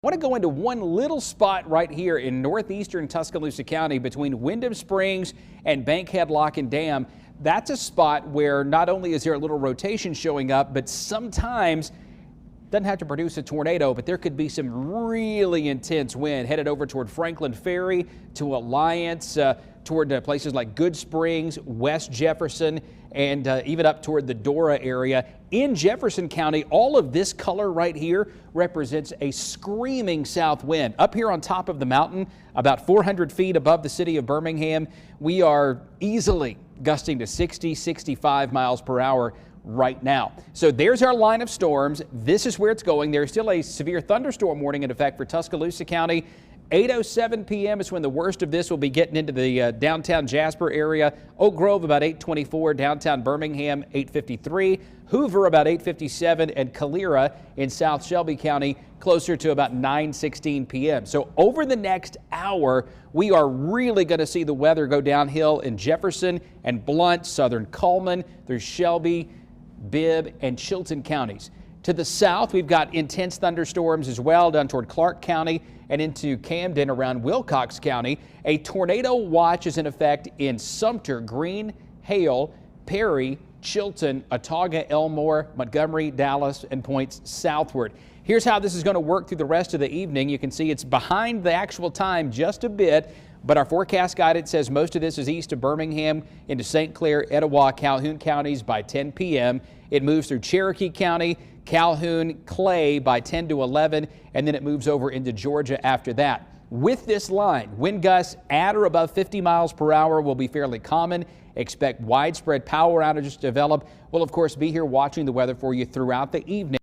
I want to go into one little spot right here in northeastern Tuscaloosa County between Windham Springs and Bankhead Lock and Dam. That's a spot where not only is there a little rotation showing up, but sometimes doesn't have to produce a tornado, but there could be some really intense wind headed over toward Franklin Ferry to Alliance, toward places like Good Springs, West Jefferson, and even up toward the Dora area. In Jefferson County, all of this color right here represents a screaming south wind. Up here on top of the mountain, about 400 feet above the city of Birmingham, we are easily gusting to 60, 65 miles per hour right now. So there's our line of storms. This is where it's going. There's still a severe thunderstorm warning in effect for Tuscaloosa County. 8:07 p.m. is when the worst of this will be getting into the downtown Jasper area. Oak Grove about 8:24, downtown Birmingham 8:53, Hoover about 8:57, and Calera in South Shelby County closer to about 9:16 p.m. So over the next hour, we are really going to see the weather go downhill in Jefferson and Blount, southern Cullman, through Shelby, Bibb, and Chilton counties. To the south, we've got intense thunderstorms as well down toward Clark County and into Camden around Wilcox County. A tornado watch is in effect in Sumter, Greene, Hale, Perry, Chilton, Autauga, Elmore, Montgomery, Dallas, and points southward. Here's how this is going to work through the rest of the evening. You can see it's behind the actual time just a bit, but our forecast guidance says most of this is east of Birmingham into St. Clair, Etowah, Calhoun counties by 10 p.m. It moves through Cherokee County, Calhoun, Clay by 10 to 11, and then it moves over into Georgia after that. With this line, wind gusts at or above 50 miles per hour will be fairly common. Expect widespread power outages to develop. We'll, of course, be here watching the weather for you throughout the evening.